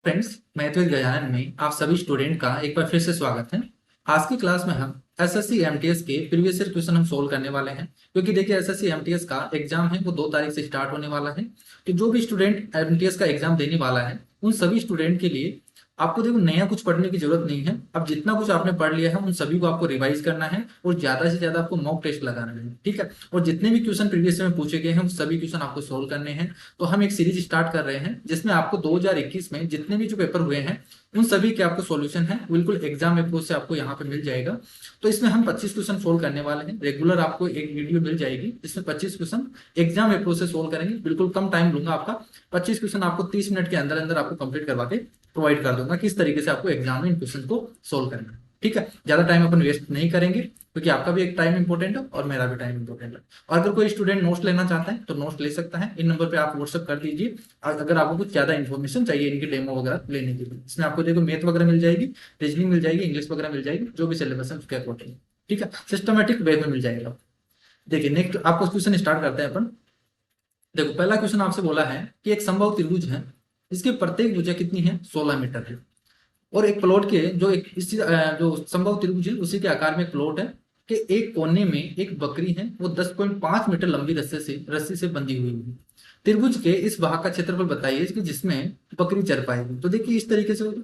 Friends, maths Gajanan में आप सभी स्टूडेंट का एक बार फिर से स्वागत है। आज की क्लास में हम एसएससी एमटीएस के प्रीवियस ईयर क्वेश्चन हम सोल्व करने वाले हैं, क्योंकि देखिए एसएससी एमटीएस का एग्जाम है वो 2 तारीख से स्टार्ट होने वाला है। तो जो भी स्टूडेंट एमटीएस का एग्जाम देने वाला है उन सभी स्टूडेंट के लिए आपको देखो नया कुछ पढ़ने की जरूरत नहीं है। अब जितना कुछ आपने पढ़ लिया है उन सभी को आपको रिवाइज करना है और ज्यादा से ज्यादा आपको मॉक टेस्ट लगाना है, ठीक है। और जितने भी क्वेश्चन प्रीवियस में पूछे गए हैं उन सभी क्वेश्चन आपको सोल्व करने हैं। तो हम एक सीरीज स्टार्ट कर रहे हैं जिसमें आपको 2021 में जितने भी जो पेपर हुए हैं उन सभी के आपको सॉल्यूशन है, बिल्कुल एग्जाम अप्रोच से आपको यहाँ पे मिल जाएगा। तो इसमें हम 25 क्वेश्चन सोल्व करने वाले हैं। रेगुलर आपको एक वीडियो मिल जाएगी जिसमें 25 क्वेश्चन एग्जाम अप्रोच से सोल्व करेंगे। बिल्कुल कम टाइम लूंगा आपका, 25 क्वेश्चन आपको 30 मिनट के अंदर अंदर आपको कंप्लीट करवा के प्रोवाइड कर दूंगा किस तरीके से आपको एग्जाम में इन क्वेश्चन को सोल्व करना है, ठीक है। ज्यादा टाइम अपन वेस्ट नहीं करेंगे क्योंकि आपका भी एक टाइम इंपॉर्टेंट है और मेरा भी टाइम इंपॉर्टेंट है। और अगर कोई स्टूडेंट नोट्स लेना चाहता है तो नोट्स ले सकता है, इन नंबर पे आप व्हाट्सअप कर दीजिए। अगर आपको कुछ ज्यादा इन्फॉर्मेशन चाहिए इनकी डेमो वगैरह लेने के लिए, इसमें आपको देखो मैथ वगैरह मिल जाएगी, रीजनिंग मिल जाएगी, इंग्लिश वगैरह मिल जाएगी, जो भी सिलेबस है उसके अकॉर्डिंग, ठीक है, सिस्टमेटिक वे में मिल जाएगा। देखिए नेक्स्ट आपको क्वेश्चन स्टार्ट करते हैं अपन। देखो पहला क्वेश्चन आपसे बोला है कि एक समबाहु त्रिभुज है, इसकी प्रत्येक भुजा कितनी है, 16 मीटर है। और एक प्लॉट के जो एक इसी जो समबाहु त्रिभुज है उसी के आकार में एक प्लॉट है कि एक कोने में एक बकरी है, वो 10.5 मीटर लंबी रस्सी से बंधी हुई है। त्रिभुज के इस भाग का क्षेत्रफल बताइए कि जिसमें बकरी चर पाएगी। तो देखिए इस तरीके से होगा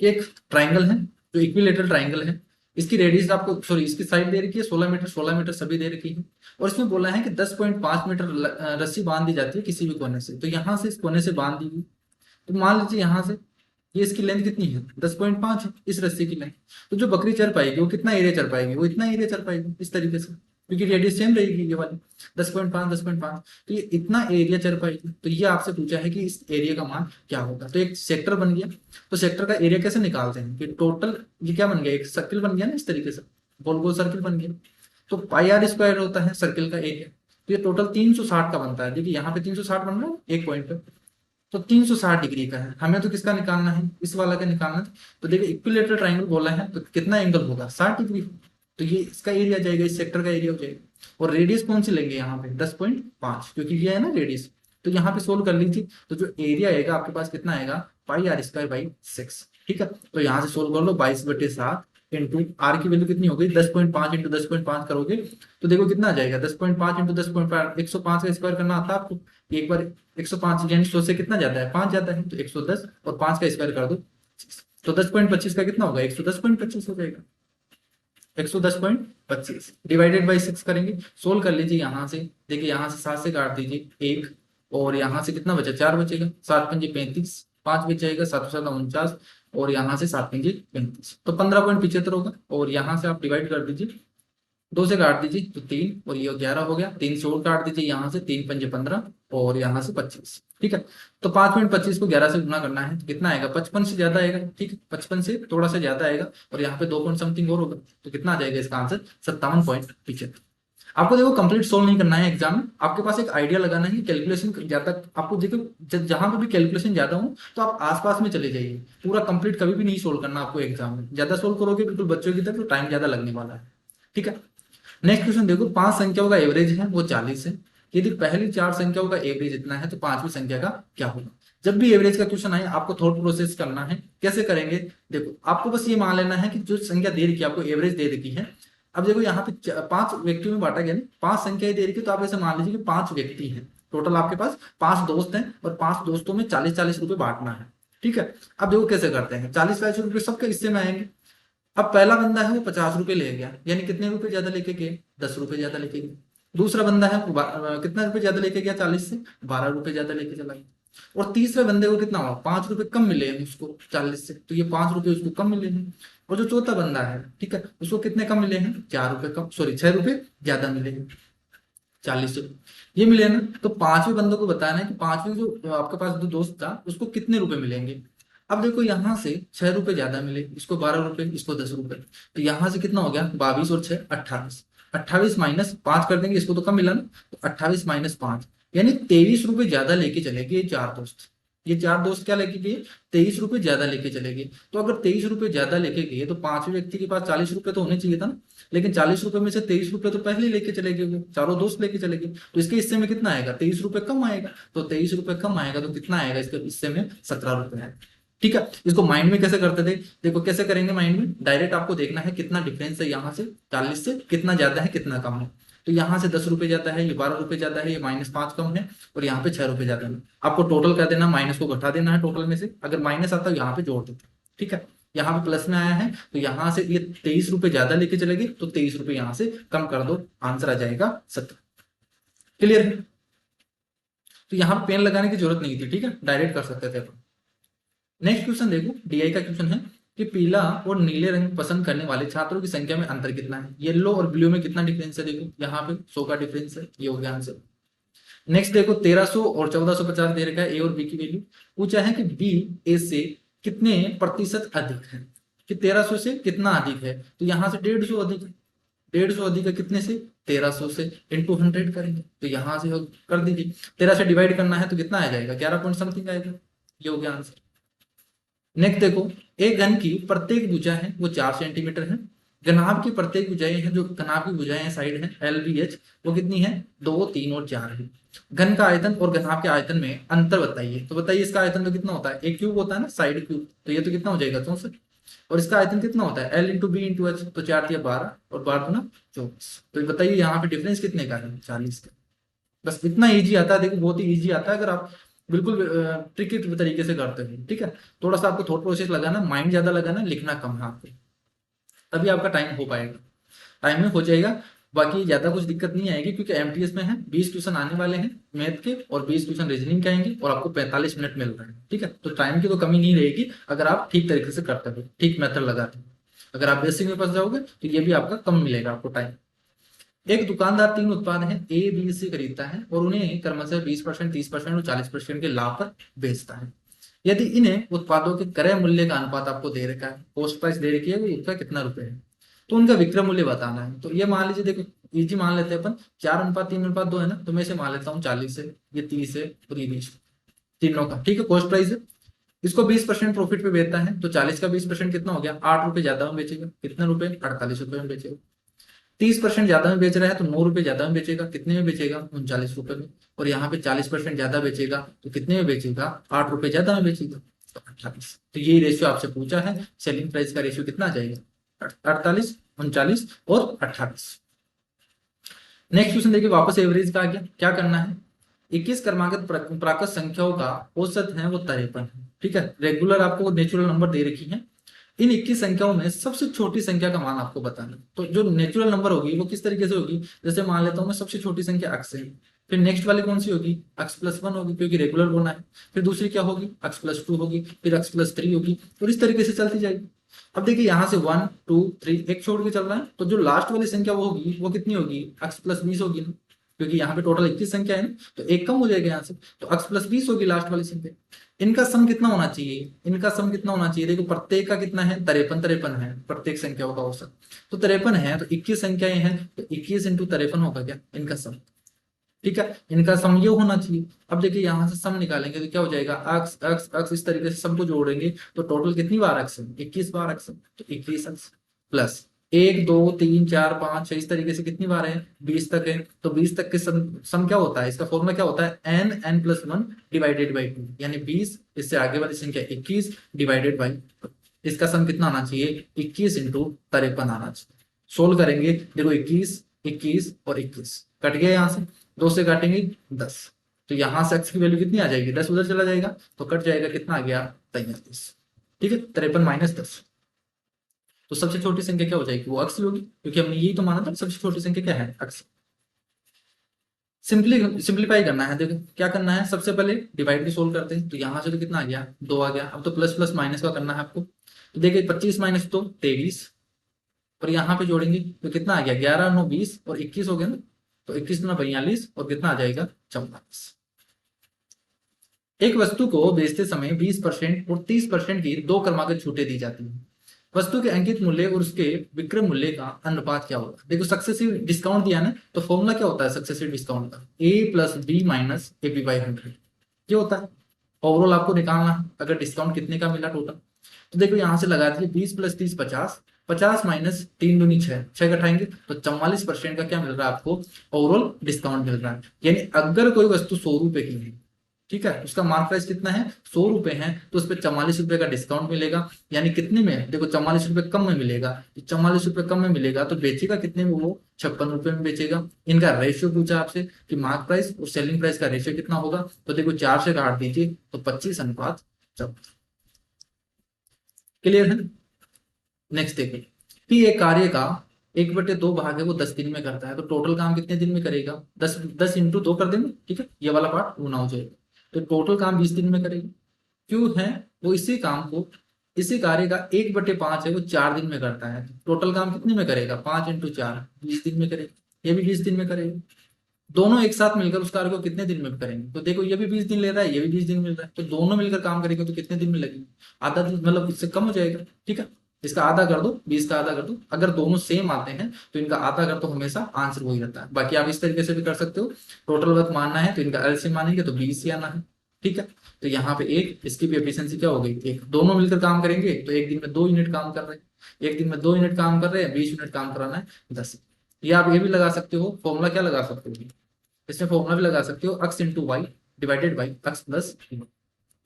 कि एक ट्राइंगल है जो इक्विलेटरल ट्राइंगल है, इसकी रेडियस आपको सॉरी इसकी साइड दे रखी है 16 मीटर, 16 मीटर सभी दे रखी है। और इसमें बोला है कि 10.5 मीटर रस्सी बांध दी जाती है किसी भी कोने से। तो यहाँ से इस कोने से बांध दी गई। तो मान लीजिए यहाँ से ये इसकी लेंथ कितनी है, 10.5 है इस रस्सी की लेंथ। तो जो बकरी चल पाएगी वो कितना एरिया चल पाएगी, वो इतना एरिया चल पाएगी इस तरीके से, क्योंकि रेडियस सेम रहेगी ये वाली 10.5 10.5। तो ये इतना एरिया चल पाएगी। तो ये आपसे पूछा है कि इस एरिया का मान क्या होगा। तो एक सेक्टर बन गया। तो सेक्टर का एरिया कैसे निकालते हैं कि टोटल ये क्या बन गया, एक सर्किल बन गया ना इस तरीके से, गोल गोल सर्किल बन गया। तो पाई आर स्क्वायर होता है सर्किल का एरिया। तो ये टोटल 360 का बनता है। देखिए यहाँ पे 360 बन रहा है एक पॉइंट पे, तो 360 डिग्री का है। हमें तो किसका निकालना है, इस वाला का निकालना है। तो देखिए इक्विलेटरल ट्राइंगल बोला है तो कितना एंगल होगा, 60 डिग्री। तो ये इसका एरिया जाएगा, इस सेक्टर का एरिया हो जाएगा। और रेडियस कौन सी लेंगे यहाँ पे, 10.5, क्योंकि ये है ना रेडियस। तो यहाँ पे सोल्व कर लीजिए। तो जो एरिया आएगा आपके पास कितना आएगा, पाई आर स्क्वायर बाई 6, ठीक है। तो यहाँ से सोल्व कर लो, 22/7 इंटू आर की वैल्यू कितनी हो गई, 10.5 इंटू 10.5 करोगे तो देखो कितना आ जाएगा, 10.5 इंटू 10.5, 105 का स्क्वायर करना आता है आपको। एक बार 105 यानी 100 से कितना जाता है, 5 जाता है, तो 110 और 5 का स्क्वायर कर दो, तो 10.25 का कितना होगा, 110.25 हो जाएगा। 110.25 डिवाइडेड बाई 6 करेंगे, सोल्व कर लीजिए। यहाँ से देखिए, यहाँ से 7 से काट दीजिए 1, और यहाँ से कितना बचा, 4 बचेगा, 7 पंजे 35, 5 बच जाएगा, 7 7 49, और यहाँ से 7 पंजे 35, तो 15.75 होगा। और यहाँ से आप डिवाइड कर दीजिए, 2 से काट दीजिए तो 3, और ये 11 हो गया। 3 से और काट दीजिए, यहाँ से 3 पंजे 15, और यहाँ से 25, ठीक है। तो 5.25 को 11 से गुना करना है तो कितना आएगा, 55 से ज्यादा आएगा, ठीक है, 55 से थोड़ा सा ज्यादा आएगा। और यहाँ पे 2 पॉइंट समथिंग और होगा, तो कितना आ जाएगा इसका आंसर, 57.75। आपको देखो कंप्लीट सोल्व नहीं करना है एग्जाम में, आपके पास एक आइडिया लगाना है। कैलकुलेशन ज्यादा आपको देखो, जहां पे भी कैलकुलेशन ज्यादा हो तो आप आसपास में चले जाइए। पूरा कंप्लीट कभी भी नहीं सोल्व करना आपको एग्जाम में। ज्यादा सोल्व करोगे बिल्कुल बच्चों की तरफ तो टाइम ज्यादा लगने वाला है, ठीक है। नेक्स्ट क्वेश्चन देखो, 5 संख्याओं का एवरेज है वो 40 है। यदि पहली 4 संख्याओं का एवरेज इतना है तो 5वीं संख्या का क्या होगा। जब भी एवरेज का क्वेश्चन आए आपको थॉट प्रोसेस करना है। कैसे करेंगे, देखो आपको बस ये मान लेना है कि जो संख्या दे रखी है आपको एवरेज दे रखी है। अब देखो यहाँ पे 5 व्यक्तियों में बांटा गया, नहीं 5 संख्याएं दे रखी है, तो आप ऐसे मान लीजिए कि 5 व्यक्ति हैं टोटल, आपके पास 5 दोस्त हैं और 5 दोस्तों में 40-40 रुपए बांटना है, ठीक है। अब देखो कैसे करते हैं, 40-40 रुपए सबके हिस्से में आएंगे। अब पहला बंदा है वो 50 रुपए ले गया, यानी कितने रुपए ज्यादा लेके गए, 10 रुपए ज्यादा लेके गए। दूसरा बंदा है वो कितना रुपए ज्यादा लेके गया, 40 से 12 रुपए ज्यादा लेके चला गया। और तीसरे बंदे को कितना हुआ, 5 रुपए कम मिले हैं उसको 40 से, तो ये 5 रुपए उसको कम मिले हैं। और जो चौथा बंदा है, ठीक है, उसको कितने कम मिले हैं, 4 रुपए कम, सॉरी 6 रुपए ज्यादा मिले हैं, 40 रुपए ये मिले ना। तो 5वें बंदे को बताना है कि 5वें जो आपके पास जो दोस्त था उसको कितने रुपए मिलेंगे। अब देखो यहाँ से 6 रुपए ज्यादा मिले, इसको 12 रुपए, इसको 10 रुपए, तो यहाँ से कितना हो गया, 22 और 6 28, 28 माइनस 5 कर देंगे, इसको तो कम मिला ना, तो 28 माइनस 5 यानी 23 रुपए ज्यादा लेके चले गए 4 दोस्त, ये चार दोस्त क्या लेके गए, 23 रुपए ज्यादा लेके चले गए। तो अगर 23 रुपए ज्यादा लेके गए तो पांचवें व्यक्ति के पास 40 रुपए तो होने चाहिए था ना, लेकिन 40 रुपए में से 23 रुपए तो पहले ही लेके चले गए, वो चारों दोस्त लेके चले गए। तो इसके हिस्से में कितना आएगा, 23 रुपए कम आएगा। तो 23 रुपए कम आएगा तो कितना आएगा, इसके हिस्से में 17 रुपए आएगा। ठीक है, इसको माइंड में कैसे करते थे, देखो कैसे करेंगे माइंड में, डायरेक्ट आपको देखना है कितना डिफरेंस है यहाँ से 40 से, कितना ज्यादा है कितना कम है। तो यहाँ से 10 रुपए ज्यादा है, ये 12 रुपए ज्यादा है, ये -5 कम है, और यहाँ पे 6 रुपए ज्यादा है। आपको टोटल कर देना, माइनस को घटा देना है टोटल में से, अगर माइनस आता है यहाँ पे जोड़ देते हैं। ठीक है, यहाँ पे प्लस में आया है तो यहाँ से ये 23 रुपए ज्यादा लेके चलेगी, तो 23 रुपए यहाँ से कम कर दो, आंसर आ जाएगा 17। क्लियर है, तो यहाँ पे पेन लगाने की जरूरत नहीं थी। ठीक है, डायरेक्ट कर सकते थे अपन। नेक्स्ट क्वेश्चन देखो, डीआई का क्वेश्चन है कि पीला और नीले रंग पसंद करने वाले छात्रों की संख्या में अंतर कितना है। येलो और ब्लू में कितना डिफरेंस है, देखो यहाँ पे 100 का डिफरेंस है, ये हो गया आंसर। नेक्स्ट देखो, 1300 और 1450 दे रखा है ए और बी की वैल्यू। पूछा है कि बी ए से कितने प्रतिशत अधिक है, कि 1300 से कितना अधिक है। तो यहाँ से 150 अधिक है, 150 अधिक है कितने से, 1300 से, इंटू 100 करेंगे तो यहाँ से कर दीजिए। 13 से डिवाइड करना है तो कितना आ जाएगा, 11 पॉइंट समथिंग आएगा, ये हो गया आंसर। नेक्स्ट देखो, एक घन की प्रत्येक भुजा है वो 4 सेंटीमीटर है। घनाभ की प्रत्येक भुजाएं हैं, जो घनाभ की भुजाएं साइड है एल बी एच, वो कितनी है, 2, 3 और 4 है। घन का आयतन और घनाभ के आयतन में अंतर बताइए। तो बताइए, इसका आयतन तो कितना होता है, एक क्यूब होता है ना, साइड क्यूब, तो ये तो कितना हो जाएगा 64। और इसका आयतन कितना होता है, L into B into H, तो 4 दिया 12 और 12 दूना 24। तो बताइए यहाँ पे डिफरेंस कितने का है, 40 का। बस इतना इजी आता है, देखो बहुत ही इजी आता है अगर आप बिल्कुल ट्रिकी तरीके से करते हो। ठीक है, थोड़ा सा आपको थॉट प्रोसेस लगाना, माइंड ज्यादा लगाना, लिखना कम है आपको, तभी आपका टाइम हो पाएगा, टाइम में हो जाएगा। बाकी ज्यादा कुछ दिक्कत नहीं आएगी, क्योंकि एमटीएस में है 20 क्वेश्चन आने वाले हैं मैथ के, और 20 क्वेश्चन रीजनिंग के आएंगे, और आपको 45 मिनट मिल रहे हैं। ठीक है, तो टाइम की तो कमी नहीं रहेगी अगर आप ठीक तरीके से करते हो, ठीक मेथड लगाते हो। अगर आप बेसिक में फंस जाओगे तो ये भी आपका कम मिलेगा आपको टाइम। एक दुकानदार 3 उत्पाद हैं ए बी सी खरीदता है और उन्हें क्रमशः 20%, 30% और 40% के लाभ पर बेचता है। यदि इन्हें उत्पादों के क्रय मूल्य का अनुपात आपको दे रखा है, कॉस्ट प्राइस दे रखी है वो उसका कितना रुपए है, तो उनका विक्रय मूल्य बताना है। तो ये मान लीजिए, देखो इजी मान लेते हैं अपन, 4:3:2 है ना, तो मैं इसे मान लेता हूँ 40 है, ये 30 है और ये 20, तीनों का। ठीक है, कॉस्ट प्राइस है, इसको 20% प्रॉफिट पे बेचता है, तो 40 का 20% कितना हो गया, 8 रुपए ज्यादा में बेचेगा, कितने रुपए, 48 रुपए में बेचेगा। 30% ज्यादा में बेच रहा है तो 9 रुपए ज्यादा में बेचेगा, कितने में बेचेगा, 39 रुपए में। और यहाँ पे 40% ज्यादा बेचेगा तो कितने में बेचेगा, 8 रुपए ज्यादा में बेचेगा, तो 28। तो ये रेशियो आपसे पूछा है, सेलिंग प्राइस का रेशियो कितना आ जाएगा, 48, 39 और 28। नेक्स्ट क्वेश्चन देखिए, वापस एवरेज का आ गया। क्या करना है, 21 क्रमागत प्राकृत संख्याओं का औसत है वो 53 है। ठीक है, रेगुलर आपको नेचुरल नंबर दे रखी है, इन 21 संख्याओं में सबसे छोटी संख्या का मान आपको बताना। तो जो नेचुरल नंबर होगी वो किस तरीके से होगी, जैसे मान लेता हूं मैं सबसे छोटी संख्या अक्स है, फिर नेक्स्ट वाली कौन सी होगी, x+1 होगी क्योंकि रेगुलर बोलना है, फिर दूसरी क्या होगी, x+2 होगी, फिर x+3 होगी, और इस तरीके से चलती जाएगी। अब देखिए यहाँ से 1 2 3 एक छोड़ के चल रहा है, तो जो लास्ट वाली संख्या वो होगी वो कितनी होगी, x+20 होगी ना, क्योंकि यहाँ पे टोटल 21 संख्या है ना, तो एक कम हो जाएगा यहाँ से, तो x+20 होगी लास्ट वाली संख्या। इनका सम कितना होना चाहिए, इनका सम कितना होना चाहिए, देखो प्रत्येक का कितना है, 53 है प्रत्येक संख्याओं का औसत, तो 53 है, तो 21 संख्याएं हैं, तो 21 इंटू 53 होगा क्या इनका सम। ठीक है, इनका सम ये होना चाहिए। अब देखिए यहाँ से सम निकालेंगे तो क्या हो जाएगा, अक्स अक्स अक्स, इस तरीके से सम को जोड़ेंगे तो टोटल कितनी बार अक्स है, 21 बार अक्स है, तो 21 अक्स प्लस 1 2 3 4 5 6 इस तरीके से कितनी बार है, 20 तक है, तो 20 तक के सम क्या होता है, इसका फॉर्मूला क्या होता है, n+1 डिवाइडेड बाई 2, यानी 20 इससे आगे वाली संख्या 21 डिवाइडेड बाई, इसका सम कितना आना चाहिए, 21 इंटू 53 आना चाहिए। सोल्व करेंगे, देखो 21 21 और 21 कट गया, यहाँ से 2 से काटेंगे 10, तो यहाँ से x की वैल्यू कितनी आ जाएगी, 10 उधर चला जाएगा तो कट जाएगा, कितना आ गया 43। ठीक है, 53 - 10, तो सबसे छोटी संख्या क्या हो जाएगी, वो अक्स होगी, क्योंकि हमने यही तो माना था सबसे छोटी संख्या क्या है, अक्स। सिंप्लीफाई करना है, देखो क्या करना है, सबसे पहले डिवाइड भी सोल्व करते हैं, तो यहाँ से तो कितना आ गया 2 आ गया। अब तो प्लस प्लस माइनस का करना है आपको, तो देखिए 25 - 2 23, और यहाँ पे जोड़ेंगे तो कितना आ गया, 11 9 20 और 21 हो गया ना, तो 21 × 42 और कितना आ जाएगा 44। एक वस्तु को बेचते समय 20% और 30% की 2 क्रमागत छूटें दी जाती हैं। वस्तु के अंकित मूल्य और उसके विक्रय मूल्य का अनुपात क्या होगा। देखो सक्सेसिव डिस्काउंट दिया ना, तो फॉर्मूला क्या होता है सक्सेसिव डिस्काउंट का, a + b - ab/100, ये होता है। ओवरऑल आपको निकालना है अगर डिस्काउंट कितने का मिला टोटल। तो देखो यहाँ से लगा दिए 20 + 30 50, 50 माइनस 3 दूनी 6, 6 घटाएंगे तो 44% का क्या मिल रहा है आपको ओवरऑल डिस्काउंट मिल रहा है। यानी अगर कोई वस्तु 100 रुपए की है, ठीक है, उसका मार्क प्राइस कितना है 100 रुपए है, तो उस पर 44 रुपए का डिस्काउंट मिलेगा। यानी कितने में, देखो 44 रुपए कम में मिलेगा, 44 रुपए कम में मिलेगा तो बेचेगा कितने में, वो 56 रुपए में बेचेगा। इनका रेशियो पूछा आपसे कि मार्क प्राइस और सेलिंग प्राइस का रेशियो कितना होगा, तो देखो 4 से काट दीजिए तो 25:14। क्लियर है। नेक्स्ट देखिए कि एक कार्य का 1/2 भाग है वो 10 दिन में करता है, तो टोटल काम कितने दिन में करेगा, 10 10 इंटू 2 कर देंगे, ठीक है, ये वाला पार्ट गुना हो जाएगा, तो टोटल काम 20 दिन में करेगा। क्यों है, वो इसी काम को, इसी कार्य का 1/5 है वो 4 दिन में करता है, टोटल काम कितने में करेगा, 5 × 4 20 दिन में करेगा, ये भी 20 दिन में करेगा। दोनों एक साथ मिलकर उस कार्य को कितने दिन में करेंगे, तो देखो ये भी 20 दिन ले रहा है, ये भी 20 दिन मिल रहा है, तो दोनों मिलकर काम करेंगे तो कितने दिन में लगेंगे, आधा दिन, मतलब इससे कम हो जाएगा, ठीक है। इसका आधा कर दो, 20 का आधा कर दो, अगर दोनों सेम आते हैं तो इनका आधा कर दो, हमेशा आंसर वही रहता है। बाकी आप इस तरीके से भी कर सकते हो, टोटल वर्क मानना है तो इनका एलसीएम मानेंगे तो 20 ही आना है, ठीक है। तो यहाँ पे एक, इसकी भी एफिशिएंसी क्या हो गई, एक, दोनों मिलकर काम करेंगे तो एक दिन में 2 यूनिट काम कर रहे हैं, एक दिन में 2 यूनिट काम कर रहे हैं, 20 यूनिट काम कराना है 10। या आप ये भी लगा सकते हो, फॉर्मूला क्या लगा सकते हो, इसमें फॉर्मूला भी लगा सकते हो, x into Y divided by x plus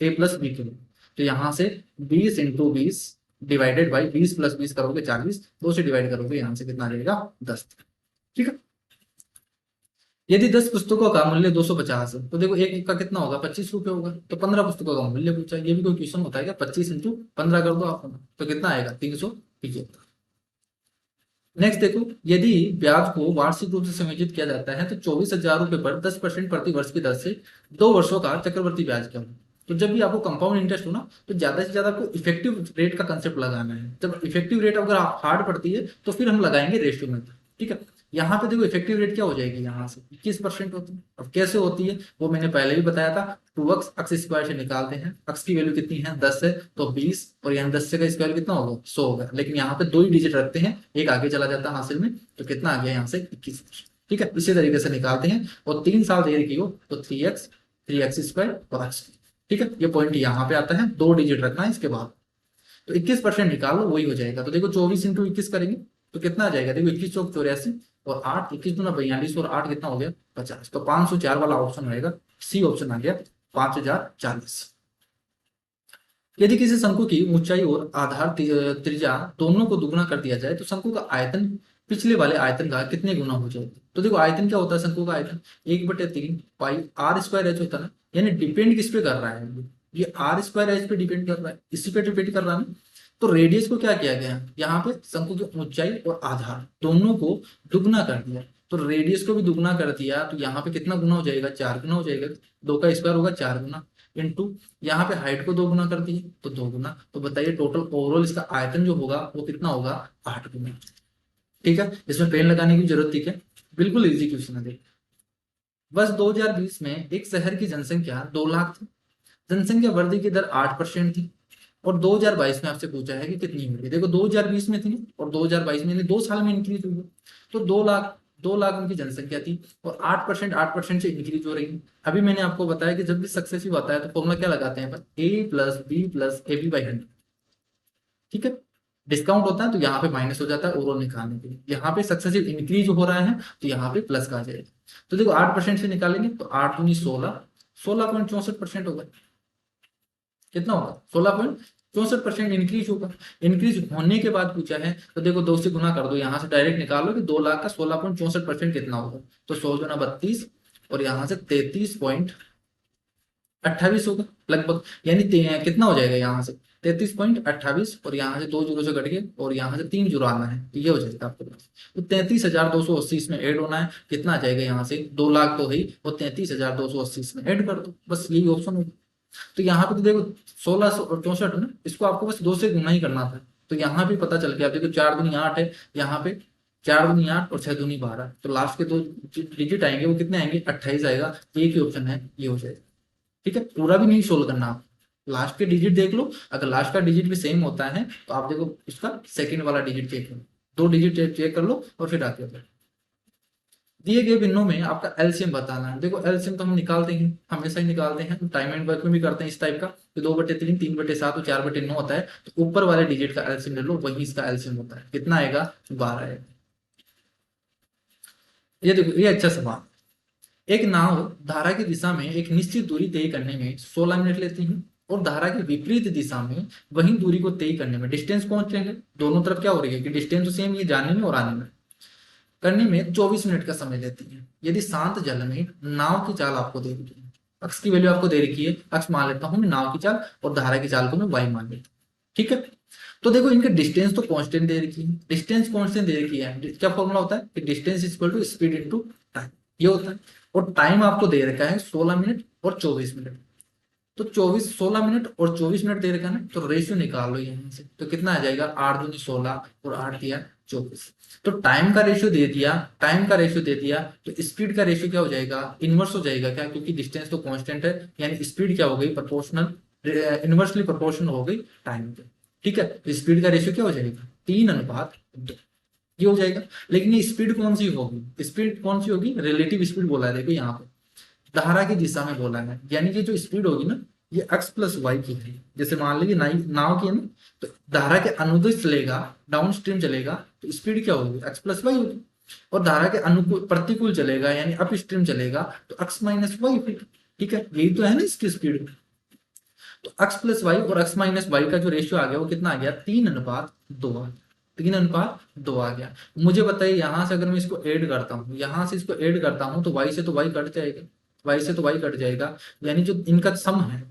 A plus B के लिए। तो यहाँ से 20 × 20 डिवाइडेड बाई 20 + 20 करोगे 40, 2 से डिवाइड करोगे, यहाँ से कितना आ जाएगा 10, ठीक है। यदि 10 पुस्तकों का मूल्य 250 है तो देखो एक का कितना होगा, 25 रुपए होगा, तो 15 पुस्तकों का मूल्य पूछा, ये भी कोई क्वेश्चन होता है क्या, 25 × 15 कर दो आप, तो कितना आएगा 375। नेक्स्ट देखो, यदि ब्याज को वार्षिक रूप से समायोजित किया जाता है तो 24,000 रुपए पर 10% प्रति वर्ष की दर से 2 वर्षों का चक्रवर्ती ब्याज क्या होगा। तो जब भी आपको कंपाउंड इंटरेस्ट हो ना, तो ज्यादा से ज्यादा आपको इफेक्टिव रेट का कंसेप्ट लगाना है। जब इफेक्टिव रेट अगर हार्ड पड़ती है तो फिर हम लगाएंगे रेशियो में, ठीक है। यहाँ पे देखो इफेक्टिव रेट क्या हो जाएगी, यहाँ से 21% होती है। अब कैसे होती है वो मैंने पहले भी बताया था, 2x अक्स स्क्वायर से निकालते हैं, अक्स की वैल्यू कितनी है 10 है तो 20, और यहाँ 10 से का स्क्वायर कितना होगा 100 होगा, लेकिन यहाँ पे 2 ही डिजिट रखते हैं, एक आगे चला जाता है हासिल में, तो कितना आ गया यहाँ से 21%, ठीक है। इसी तरीके से निकालते हैं, और 3 साल देर की हो तो 3x, 3x² और x, ठीक है। ये पॉइंट यहाँ पे आता है, 2 डिजिट रखना है इसके बाद, तो 21% निकाल लो वही हो जाएगा। तो देखो 24 × 21 करेंगे तो कितना आ जाएगा, देखो 21 चौक 84 और 8, 21 दूना 42 और 8 कितना हो गया 50, तो 504 वाला ऑप्शन रहेगा, सी ऑप्शन आ गया 5040। यदि किसी शंकु की ऊंचाई और आधार त्रिज्या दोनों को दुगुना कर दिया जाए तो शंकु का आयतन पिछले वाले आयतन का कितने गुना हो जाएगा। तो देखो आयतन क्या होता है, शंकु का आयतन 1/3 पाई r² h होता है ना, यानी डिपेंड किस पे कर रहा है, ये r² h पे डिपेंड कर रहा है, इसी पे डिपेंड कर रहा है ना। तो रेडियस को क्या किया गया, यहाँ पे शंकु की ऊंचाई और आधार दोनों को दुगुना कर दिया, तो रेडियस को भी दुगुना कर दिया, तो यहाँ पे कितना गुना हो जाएगा 4 गुना हो जाएगा, 2 का स्क्वायर होगा 4 गुना, इंटू यहाँ पे हाइट को 2 गुना कर दिए तो 2 गुना, तो बताइए टोटल ओवरऑल इसका आयतन जो होगा वो कितना होगा 8 गुना, ठीक है। इसमें पेन लगाने की जरूरत थी क्या, बिल्कुल इजी क्वेश्चन है। वर्ष 2020 में एक शहर की जनसंख्या 2 लाख थी, जनसंख्या वृद्धि की दर 8% थी, और 2022 में आपसे पूछा है कि कितनी होगी। देखो 2020 में थी और 2022 में, 2 साल में इंक्रीज हुई है, तो 2 लाख उनकी जनसंख्या थी, और 8% से इंक्रीज हो रही है। अभी मैंने आपको बताया कि जब भी सक्सेसिव आता है तो फॉर्मूला क्या लगाते हैं, A+B+AB/100, ठीक है। डिस्काउंट होता है तो यहाँ पे माइनस हो जाता है ओवरऑल निकालने के लिए, यहाँ पे सक्सेसिव इंक्रीज हो रहा है तो यहाँ पे प्लस का आ जाएगा। तो देखो 8% से निकालेंगे तो 8 दूनी 16, 16.64% होगा, कितना होगा 16.64% इंक्रीज होगा। इंक्रीज होने के बाद पूछा है तो देखो 2 से गुना कर दो, यहाँ से डायरेक्ट निकालो कि 2 लाख का 16.64% कितना होगा, तो 100 गुना 32 और यहाँ से 33.28 होगा लगभग, यानी कितना हो जाएगा यहाँ से 33.28, और यहाँ से 2 जीरो से कट के और यहाँ से 3 जीरो आना है, तो ये हो जाएगा आपके पास। तो 33,280 इसमें ऐड होना है, कितना आ जाएगा यहाँ से 2 लाख तो है, और 33,280 इसमें ऐड कर दो, बस यही ऑप्शन होगा। तो यहाँ पे तो देखो 1664 है ना, इसको आपको बस 2 से गुना ही करना था, तो यहाँ भी पता चल गया। आप देखो 4 दूनी 8 है, यहाँ पे 4 दूनी 8 और 6 दूनी 12, तो लास्ट के 2 डिजिट आएंगे वो कितने आएंगे 28 आएगा, एक ही ऑप्शन है ये हो जाएगा, ठीक है। पूरा भी नहीं सोल्व करना आप, लास्ट के डिजिट देख लो, अगर लास्ट का डिजिट भी सेम होता है तो आप देखो इसका सेकंड वाला डिजिट चेक करो, 2 डिजिट चेक कर लो और फिर आगे दिए गए भिन्नों में आपका एलसीएम बताना है। देखो एलसीएम तो हम निकालते हैं, हमेशा ही निकालते हैं, टाइम एंड वर्क में भी करते हैं इस टाइप का। तो 2/3, 3/7 और 4/9 होता है। तो ऊपर वाले डिजिट का एलसीएम ले लो, वही इसका एलसीएम होता है। कितना आएगा? 12 आएगा। ये देखो, ये अच्छा सवाल। एक नाव धारा की दिशा में एक निश्चित दूरी तय करने में 16 मिनट लेती है, और धारा की विपरीत दिशा में वही दूरी को तय करने में, डिस्टेंस पहुंच रहे हैं दोनों तरफ, क्या हो रही है कि डिस्टेंस तो सेम, ये जाने में और आने में, करने में 24 मिनट का समय लेती है। यदि शांत जल में नाव की चाल आपको दे रखी है, अक्स की वैल्यू आपको दे रखी है, अक्स मान लेता हूं मैं नाव की चाल, और धारा की चाल को मैं वाई मान लेता हूं। ठीक है। तो देखो इनके डिस्टेंस तो कांस्टेंट दे रखी है, डिस्टेंस कांस्टेंट दे रखी है। क्या फॉर्मूला होता है कि distance is equal to speed into time, ये होता है। और टाइम आपको दे रखा है 16 मिनट और 24 मिनट। तो 16 मिनट और 24 मिनट दे रखा है ना, तो रेशियो निकाल लो यहाँ से। तो कितना आ जाएगा? 8 दूनी 16 और 8 दिया 24। तो टाइम का रेशियो दे दिया, टाइम का रेशियो दे दिया, तो स्पीड का रेशियो क्या हो जाएगा? इनवर्स हो जाएगा। क्या? क्योंकि डिस्टेंस तो कांस्टेंट है, यानी स्पीड क्या हो गई? प्रोपोर्शनल, इनवर्सली प्रोपोर्शनल हो गई टाइम पे। ठीक है। तो स्पीड का रेशियो क्या हो जाएगा? 3:2, ये हो जाएगा। लेकिन ये स्पीड कौन सी होगी? स्पीड कौन सी होगी? रिलेटिव स्पीड बोला है देखो यहाँ पे, धारा की दिशा में बोला है, यानी कि जो स्पीड होगी ना, ये x प्लस वाई की है। जैसे मान लीजिए नाव की है ना, तो धारा के अनुदिश चलेगा, डाउन स्ट्रीम चलेगा, तो स्पीड क्या होगी? x प्लस वाई होगी। और धारा के अनुकूल प्रतिकूल चलेगा, यानी अप स्ट्रीम चलेगा, तो x माइनस वाई होगी। ठीक है, यही तो है ना इसकी स्पीड। तो x प्लस वाई और x माइनस वाई का जो रेशियो आ गया वो कितना आ गया? 3:2। 3:2 आ गया। मुझे बताइए यहां से अगर मैं इसको ऐड करता हूँ, यहां से इसको ऐड करता हूँ, तो y से तो y कट जाएगा, y से तो y कट जाएगा, यानी जो इनका सम है,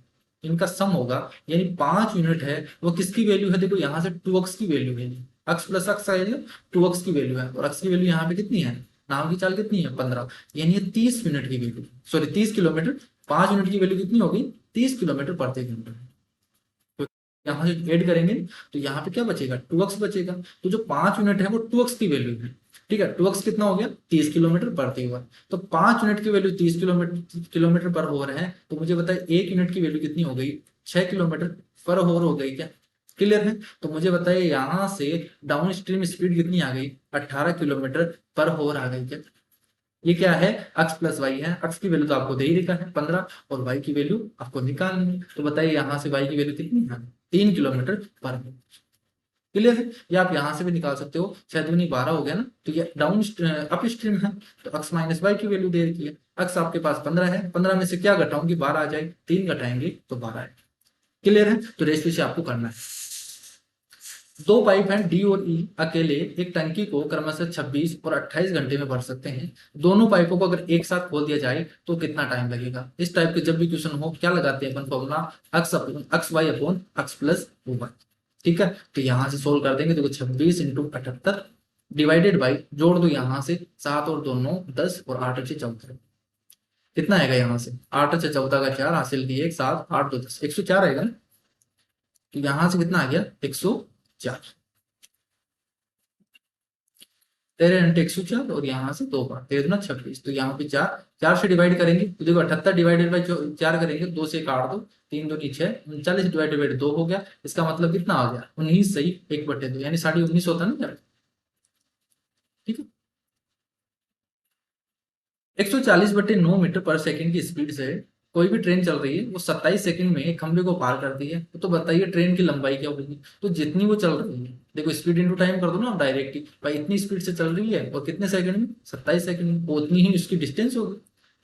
इनका सम होगा, यानी 5 यूनिट है, वो किसकी वैल्यू है? देखो यहाँ से 2x की वैल्यू है, x प्लस x आएगा, 2x की वैल्यू है, और x की वैल्यू यहाँ पे कितनी है? नाव की चाल कितनी है? 15, यानी ये 30 मिनट की वैल्यू, सॉरी 30 किलोमीटर। 5 यूनिट की वैल्यू कितनी होगी? 30 किलोमीटर प्रति घंटा। तो यहाँ से ऐड करेंगे तो यहाँ पे क्या बचेगा? 2x बचेगा। तो जो 5 यूनिट है वो 2x की वैल्यू है। ठीक है, 2x कितना हो गया? 30 किलोमीटर प्रति आवर। तो 5 यूनिट की वैल्यू 30 किलोमीटर पर आवर है, तो मुझे बताइए 1 यूनिट की वैल्यू कितनी हो गई? 6 किलोमीटर पर आवर हो गई क्या? क्लियर है? तो मुझे बताइए यहाँ से डाउन स्ट्रीम स्पीड कितनी आ गई? 18 किलोमीटर पर आवर आ गई क्या? ये क्या है? x प्लस वाई है। x की वैल्यू तो आपको दे ही रखा है 15, और y की वैल्यू आपको निकालनी है। तो बताइए यहाँ से y की वैल्यू कितनी है? 3 किलोमीटर पर आवर। क्लियर है? या आप यहाँ से भी निकाल सकते हो, 6×2 12 हो गया ना, तो ये डाउन अप स्ट्रीम है, तो x माइनस वाई की वैल्यू दे रखी है। x आपके पास 15 है, 15 में से क्या घटाऊंगी? 12 आ जाए, 3 घटाएंगे तो 12 है। क्लियर है? तो रेशियो से आपको करना है। दो पाइप हैं डी और ई, अकेले एक टंकी को क्रमशः 26 और 28 घंटे में भर सकते हैं। दोनों पाइपों को अगर एक साथ खोल दिया जाए तो कितना टाइम लगेगा? इस टाइप के जब भी क्वेश्चन हो, क्या लगाते हैं अपन formula? X y upon x plus y. ठीक है, तो यहां से सोल्व कर देंगे। देखो 26 × 78 डिवाइडेड बाई, जोड़ दो यहां से, 7 और 2 9 10 और 8 अच्छे 14। कितना आएगा यहाँ से? 8 अच्छे 14 का 4 हासिल किए, 1 7 8 2 10, 104 आएगा ना। तो यहां से कितना आ गया? 104। 13 × 104, और यहाँ से 2 बार 13×26, तो यहाँ पे 4, 4 से डिवाइड करेंगे तो देखो 78 डिवाइडेड बाई 4 करेंगे, 2 से काट दो, 3 2 6, 39 डिवाइडेड बाई 2 हो गया। इसका मतलब कितना आ गया? 19 सही 1/2, यानी 19.5 होता है ना यार। ठीक है, 140/9 मीटर पर सेकंड की स्पीड से कोई भी ट्रेन चल रही है, वो 27 सेकंड में एक खंभे को पार करती है। तो बताइए ट्रेन की लंबाई क्या होगी? तो जितनी वो चल रही है, देखो स्पीड इंटू टाइम कर दो ना डायरेक्ट ही, भाई इतनी स्पीड से चल रही है और कितने सेकंड में? 27 सेकंड में, वो उतनी ही उसकी डिस्टेंस होगी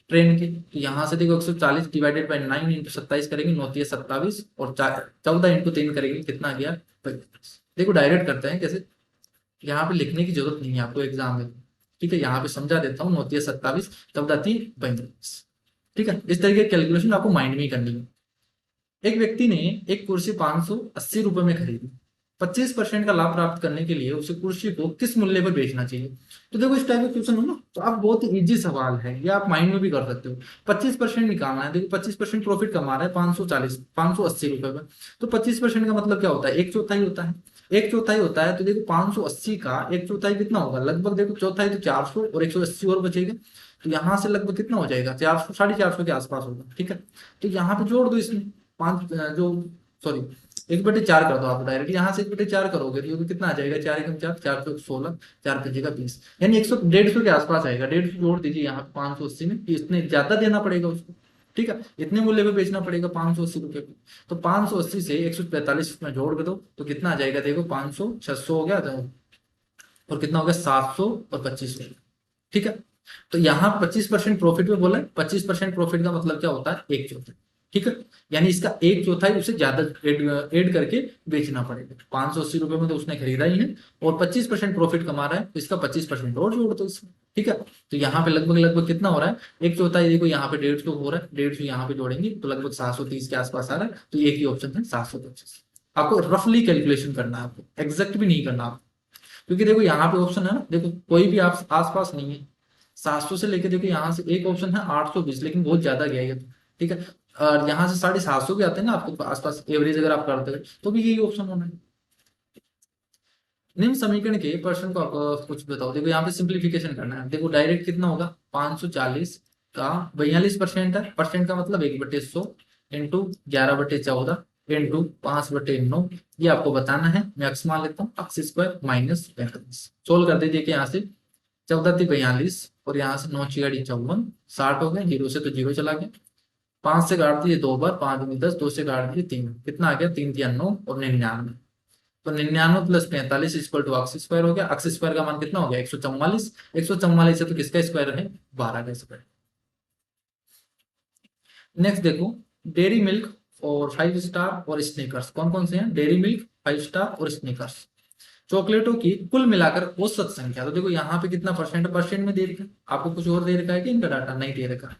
ट्रेन की। तो यहाँ से देखो 140 डिवाइडेड बाई 9 × 27 करेंगे, 9×3 = 27, और 14 × 3 करेंगे, कितना आ गया? 45। देखो डायरेक्ट करते हैं कैसे, यहाँ पे लिखने की जरूरत नहीं है आपको एग्जाम में। ठीक है, यहाँ पे समझा देता हूँ, 9×3 = 27, 14×3 = 45। ठीक है, इस तरीके की कैलकुलेशन आपको माइंड में ही करनी है। एक व्यक्ति ने एक कुर्सी 580 रुपए में खरीदी। 25% का लाभ प्राप्त करने के लिए उसे कुर्सी को किस मूल्य पर बेचना चाहिए? तो देखो इस टाइप का क्वेश्चन हो ना, तो आप बहुत ही इजी सवाल है, ये आप माइंड में भी कर सकते हो। 25% निकालना है। देखो 25% प्रॉफिट कमा रहा है 580 रुपए में, तो 25% का मतलब क्या होता है? 1/4 होता है। 1/4 होता है, तो देखो 580 का 1/4 कितना होगा? लगभग देखो चौथाई तो 400, और 180 और बचेगा, तो यहाँ से लगभग कितना हो जाएगा? 400 450 के आसपास होगा। ठीक है, तो यहाँ पे जोड़ दो इसमें, पांच जो सॉरी 1/4 कर दो आप डायरेक्ट, यहाँ से 1/4 करोगे तो ये कितना आ जाएगा, 4 × 4 416, 4×5 = 20, यानी 100 150 के आसपास आएगा। 150 जोड़ दीजिए यहाँ पे 580 में, कि इतने ज्यादा देना पड़ेगा उसको, ठीक है, इतने मूल्य पे बेचना पड़ेगा 580 रुपये पे। तो 580 से 145 में जोड़ के दो तो कितना आ जाएगा, देखो 500 600 हो गया तो, और कितना हो गया 700 और 25 हो गया, ठीक है। तो यहाँ 25% प्रॉफिट में बोला है, 25% प्रॉफिट का मतलब क्या होता है, 1/4, ठीक है, यानी इसका 1/4 उससे ज्यादा ऐड करके बेचना पड़ेगा। 580 रुपये में तो उसने खरीदा ही है, और 25% प्रॉफिट कमा रहा है, तो इसका 25% और जोड़ दो इसमें, ठीक है। तो यहाँ पे लगभग लगभग कितना हो रहा है, 1/4, देखो यहाँ पे 150 हो रहा है, 150 यहाँ पे जोड़ेंगे तो लगभग 730 के आसपास आ रहा है। तो एक ही ऑप्शन है 725। आपको रफली कैलकुलेशन करना है, आपको एग्जैक्ट भी नहीं करना आपको, क्योंकि देखो यहाँ पे ऑप्शन है ना, देखो कोई भी आप आसपास नहीं है। 700 से लेके देखो यहाँ से एक ऑप्शन है 820, लेकिन बहुत ज्यादा गया ये तो, ठीक है। और यहाँ से 750 भी आते हैं ना आपके आसपास, एवरेज अगर आप करते हो तो भी यही ऑप्शन होना है। निम्न समीकरण के प्रश्न को आप कुछ बताओ। देखो यहाँ पे सिंप्लीफिकेशन करना है। देखो डायरेक्ट कितना होगा, 540 का 42% है, परसेंट का मतलब 1/100 इंटू 11/14 इंटू 5/9, ये आपको बताना है। मैं अक्स मान लेता हूँ, x² - 45। सोल्व कर दीजिए कि यहाँ से 14×42 और यहाँ से 9×6 = 54, 60 हो गए, 0 से तो 0 चला गया। 5 से काट दिए 2 बार, 5×10, 2 से काट दिए 3, कितना आ गया, 3×3 = 9 और 99। तो 99 + 45 = x² हो गया। x² का मान कितना हो गया, 144। 144 है तो किसका स्क्वायर है, 12 का स्क्वायर। नेक्स्ट देखो, डेयरी मिल्क और 5 स्टार और स्निकर्स, कौन कौन से हैं, डेयरी मिल्क, 5 स्टार और स्निकर्स, चॉकलेटों की कुल मिलाकर औसत संख्या। तो देखो यहाँ पे कितना परसेंट, परसेंट में दे रखा है आपको, कुछ और दे रखा है कि इनका डाटा नहीं दे रखा है,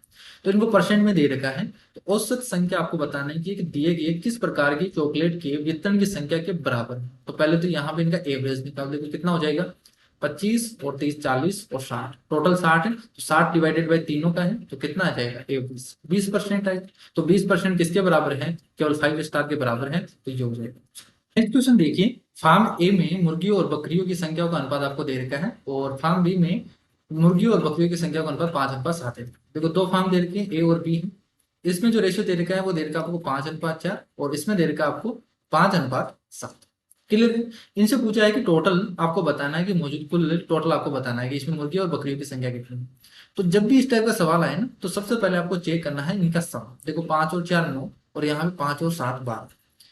तो इनको परसेंट में दे रखा है। तो औसत संख्या आपको बताना है कि दिए गए किस प्रकार की चॉकलेट के वितरण की संख्या के बराबर है। तो पहले तो यहाँ पे इनका एवरेज निकाल, देखो कितना हो जाएगा, 25 और 30 40 और 60, टोटल 60 है, तो 60 डिवाइडेड बाई तीनों का है तो कितना आ जाएगा, एवरेज 20% आएगा। तो 20% किसके बराबर है, केवल 5 स्टार के बराबर है, तो ये हो जाएगा। नेक्स्ट क्वेश्चन देखिए, फार्म ए में मुर्गियों और बकरियों की संख्या का अनुपात आपको दे रखा है, और फार्म बी में मुर्गियों और बकरियों की संख्या का अनुपात 5:7 है। देखो दो फार्म दे रखे हैं, ए और बी है। इसमें जो रेशियो दे रखा है वो दे रखा है आपको 5:4, और इसमें दे रखा है आपको 5:7। क्लियर है। इनसे पूछा है कि टोटल आपको बताना है कि मौजूद कुल टोटल आपको बताना है कि इसमें मुर्गियों और बकरियों की संख्या कितनी है। तो जब भी इस टाइप का सवाल आए ना, तो सबसे पहले आपको चेक करना है इनका सम। देखो 5 और 4 9, और यहाँ पे 5 और 7 12,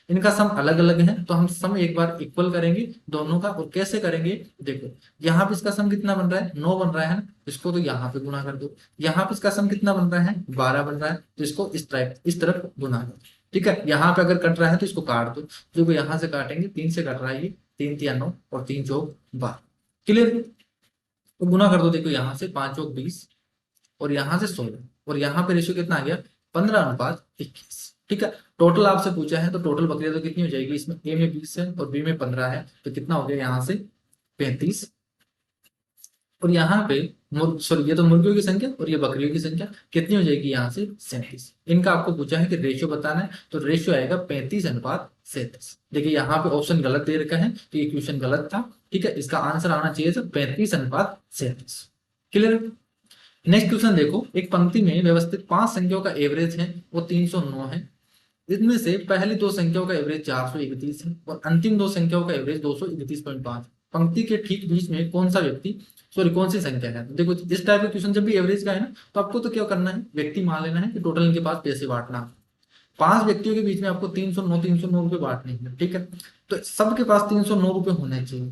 इनका सम अलग अलग है, तो हम सम एक बार इक्वल करेंगे दोनों का। और कैसे करेंगे, देखो यहाँ पे इसका सम कितना बन रहा है, 9 बन रहा है ना, इसको तो यहाँ पे गुना कर दो। यहाँ पे इसका सम कितना बन रहा है, 12 बन रहा है, तो इसको इस तरफ गुना कर, ठीक है। यहाँ पे अगर कट रहा है तो इसको काट दो, जो यहाँ से काटेंगे 3 से कट रहा है, ये 3 × 9 और 3 × 12। क्लियर। तो गुना कर दो, देखो यहाँ से 5 × 20 और यहाँ से 16, और यहाँ पे रेशियो कितना आ गया, 15:21, ठीक है। टोटल आपसे पूछा है तो टोटल बकरियां तो कितनी हो जाएगी, इसमें ए में 20 है और बी में 15 है, तो कितना हो गया यहाँ से 35। और यहाँ पे सॉरी, ये तो मुर्गियों की संख्या और ये बकरियों की संख्या कितनी हो जाएगी, यहाँ से 37। इनका आपको पूछा है कि रेशियो बताना है, तो रेशियो आएगा 35:37। देखिए यहाँ पे ऑप्शन गलत दे रखा है, तो ये क्वेश्चन गलत था, ठीक है। इसका आंसर आना चाहिए था 35:37। क्लियर। नेक्स्ट क्वेश्चन देखो, एक पंक्ति में व्यवस्थित 5 संख्याओं का एवरेज है वो 309 है। इनमें से पहली 2 संख्याओं का एवरेज 431 है और अंतिम 2 संख्याओं का एवरेज 231.5। पंक्ति के ठीक बीच में कौन सा व्यक्ति, सॉरी कौन सी संख्या है। देखो इस टाइप का क्वेश्चन जब भी एवरेज का है ना, तो आपको तो क्या करना है, व्यक्ति मान लेना है कि टोटल इनके पास पैसे बांटना। 5 व्यक्तियों के बीच में आपको 309 रुपए बांटने हैं, ठीक है। तो सबके पास 309 रुपए होने चाहिए।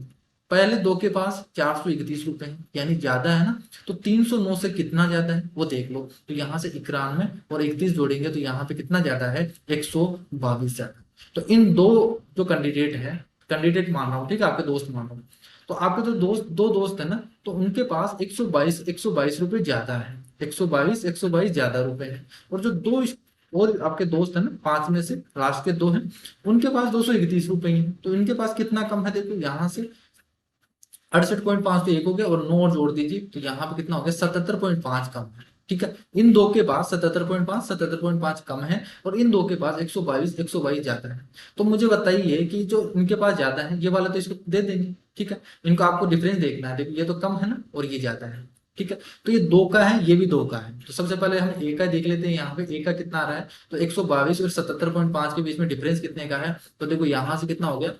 पहले 2 के पास 431 रुपए हैं, यानी ज्यादा है ना, तो 309 से कितना ज्यादा है वो देख लो। तो यहाँ से 91 और 31 जोड़ेंगे तो यहाँ पे कितना ज्यादा है, 122 ज्यादा। तो इन दो जो कैंडिडेट है, कैंडिडेट मान रहा हूँ, ठीक है, आपके दोस्त मान रहा हूँ, तो आपके जो दो दोस्त है ना, तो उनके पास 122 रुपए ज्यादा है, 122 ज्यादा रुपए है। और जो दो और आपके दोस्त है ना, 5 में से लास्ट के 2 हैं, उनके पास 231 रुपए हैं। तो इनके पास कितना कम है, देखो यहाँ से 68.5 तो एक हो गया, और 9 और जोड़ दीजिए तो यहाँ पे कितना हो गया, 77.5 कम है, ठीक है। इन दो के पास 77.5 कम है, और इन दो के पास 122 ज्यादा है। तो मुझे बताइए कि जो इनके पास ज्यादा है, ये वाला तो इसको दे देंगे, ठीक है। इनको आपको डिफरेंस देखना है, देखो ये तो कम है ना और ये ज्यादा है, ठीक है। तो ये 2 का है, ये भी 2 का है। तो सबसे पहले हम ए का देख लेते हैं, यहाँ पे ए का कितना आ रहा है। तो 122 और 77.5 के बीच में डिफरेंस कितने का है। तो देखो यहाँ से कितना हो गया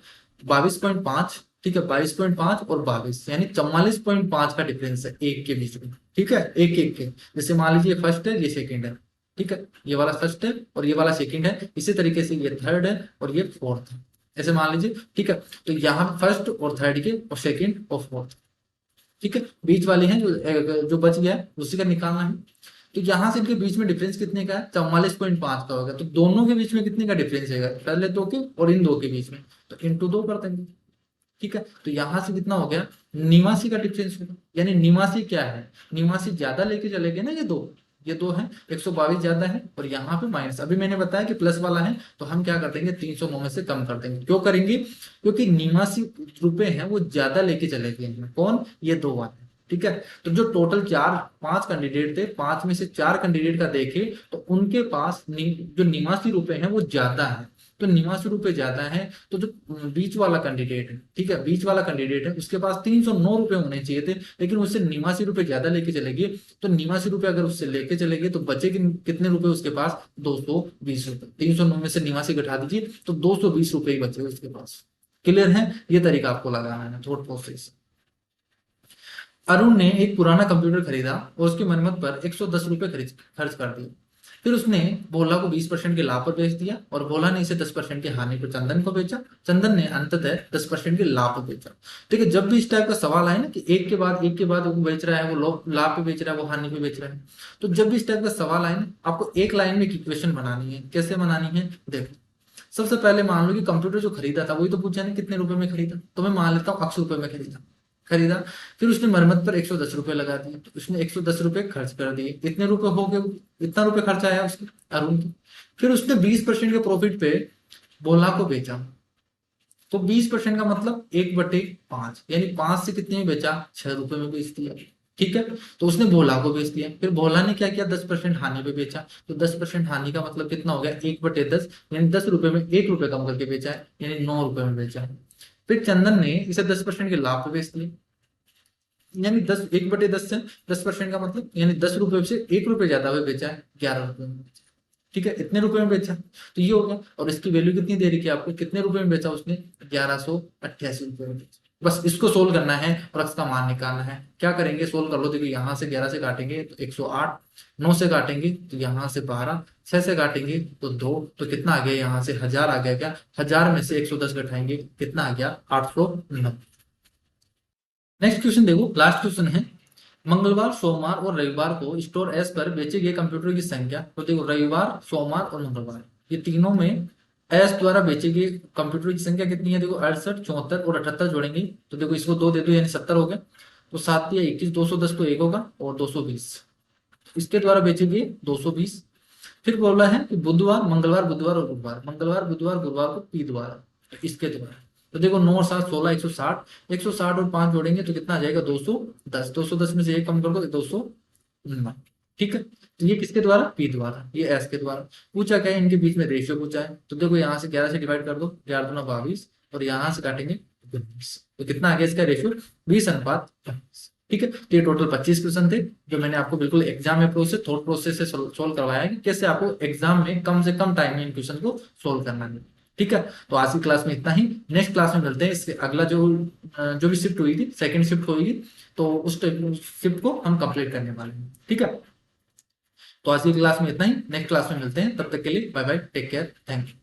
22.5, ठीक है 22.5 और 22 यानी 44.5 का डिफरेंस है एक के बीच में, ठीक है एक एक के। जैसे मान लीजिए फर्स्ट है, ये सेकंड है, ठीक है ये वाला फर्स्ट है और ये वाला सेकंड है, इसी तरीके से ये थर्ड है और ये फोर्थ है, ऐसे मान लीजिए, ठीक है। तो यहाँ फर्स्ट और थर्ड के और सेकंड और फोर्थ, ठीक है बीच वाले हैं जो बच गया है उसी का निकालना है। तो यहाँ से इनके बीच में डिफरेंस कितने का है 44.5 का होगा। तो दोनों के बीच में कितने का डिफरेंस है पहले दो के और इन दो के बीच में, तो इंटू 2 कर देंगे, ठीक है। तो यहां से कितना हो गया 89 का डिफरेंस होगा। यानी 89 क्या है, 89 ज्यादा लेके चले गए ना, ये दो है 122 ज्यादा है और यहाँ पे माइनस, अभी मैंने बताया कि प्लस वाला है तो हम क्या कर देंगे 309 में से कम कर देंगे। क्यों करेंगे, क्योंकि 89 रुपए हैं वो ज्यादा लेके चले गए हैं, कौन, ये दो वाले, ठीक है। तो जो टोटल 4 5 कैंडिडेट थे, 5 में से 4 कैंडिडेट का देखे तो उनके पास जो 89 रुपए हैं वो ज्यादा है। तो 89 रुपए ज्यादा है, तो जो बीच वाला कैंडिडेट है, ठीक है बीच वाला कैंडिडेट है उसके पास 309 रुपए होने चाहिए थे, लेकिन उससे 89 रुपए ज्यादा लेके चले गए। तो 89 रुपए अगर उससे लेके चले गए तो बचे कितने रुपए उसके पास 220 रुपए। 309 में से 89 घटा दीजिए तो 220 रुपए ही बचे उसके पास। क्लियर है, ये तरीका आपको लगाना है थोड़ा प्रोसेस। अरुण ने एक पुराना कंप्यूटर खरीदा और उसकी मरम्मत पर 110 रुपए खर्च कर दिए। फिर उसने भोला को 20% के लाभ पर बेच दिया और भोला ने इसे 10% की हानि पर चंदन को बेचा। चंदन ने अंततः 10% के लाभ पर बेचा। ठीक है, जब भी इस टाइप का सवाल आए ना कि एक के बाद वो बेच रहा है, वो लाभ पे बेच रहा है, वो हानि पे बेच रहा है, तो जब भी इस टाइप का सवाल आए ना आपको एक लाइन में एक इक्वेशन बनानी है। कैसे बनानी है देखो, सबसे पहले मान लो कि कंप्यूटर जो खरीदा था वही तो पूछा नहीं कितने रुपए में खरीदा, तो मैं मान लेता हूँ 80 रुपए में खरीदा खरीदा। फिर उसने मरम्मत पर 110 रुपए लगा दिए, तो उसने 110 रुपए खर्च कर दिए, कितने रुपए हो गए, इतना रुपए खर्च आया उसके अरुण के। फिर उसने 20% के प्रॉफिट पे बोला को बेचा, तो 20% का मतलब 1/5 यानी 5 से कितने में बेचा 6 रुपए में बेच दिया। ठीक है, तो उसने भोला को बेच दिया। फिर भोला ने क्या किया 10% हानि पे बेचा, तो 10% हानि का मतलब कितना हो गया 1/10 यानी 10 रुपए में 1 रुपए कम करके बेचा है, यानी 9 रुपए में बेचा है। फिर चंदन ने इसे 10% के लाभ पे बेच दिया, यानी 1/10 से 10% का मतलब यानी 10 रुपए से 1 रुपए ज्यादा में बेचा है, 11 रुपए में बेचा। ठीक है, इतने रुपए में बेचा तो ये हो गया। और इसकी वैल्यू कितनी दे रही है आपको, कितने रुपए में बेचा उसने 1188 रुपए में बेचा। बस इसको सोल्व करना है और इसका मान निकालना है। क्या करेंगे, सोल्व कर लो। देखिए यहाँ से 11 से काटेंगे तो 108, 9 से काटेंगे तो यहाँ से 12, 6 से काटेंगे तो 2, तो कितना आ गया यहाँ से 1000 आ गया। क्या 1000 में से 110 घटाएंगे कितना आ गया 890। नेक्स्ट क्वेश्चन देखो, लास्ट क्वेश्चन है। मंगलवार, सोमवार और रविवार को स्टोर एस पर बेचे गए कंप्यूटर की संख्या। तो देखो रविवार, सोमवार और मंगलवार ये तीनों में एस द्वारा बेचे गए कंप्यूटर की संख्या कितनी है। देखो 68, 74 और 78 जोड़ेंगे तो देखो इसको 2 दे दो यानी 70 हो गया। तो 7 या 21, 210 तो 1 होगा और 220 इसके द्वारा बेचे गए 220। फिर बोला है कि बुधवार, मंगलवार, बुधवार और गुरुवार, मंगलवार, बुधवार, गुरुवार को पी द्वारा, तो इसके द्वारा। तो देखो 9 7 16 160, 160 और 5 जोड़ेंगे तो कितना आ जाएगा 210, 210 में से 1 कम कर दो 219। ठीक है, तो ये किसके द्वारा, पी द्वारा, ये एस के द्वारा। पूछा क्या है, इनके बीच में रेशियो पूछा है। तो देखो यहाँ से 11 से डिवाइड कर दो, 11 दूना 22 और यहाँ से काटेंगे 19, तो कितना आ गया इसका रेशियो 20:22। ठीक है, तो ये टोटल 25 क्वेश्चन थे जो मैंने आपको बिल्कुल एग्जाम में प्रोसेस, थॉट प्रोसेस से सोल्व करवाया है कि कैसे आपको एग्जाम में कम से कम टाइम में इन क्वेश्चन को सोल्व करना है। ठीक है, तो आज की क्लास में इतना ही। नेक्स्ट क्लास में मिलते हैं। इससे अगला जो भी शिफ्ट हुई थी, सेकंड शिफ्ट होगी, तो उस शिफ्ट को हम कंप्लीट करने वाले हैं। ठीक है, तो आज की क्लास में इतना ही। नेक्स्ट क्लास में मिलते हैं, तब तक के लिए bye bye, take care, thank you.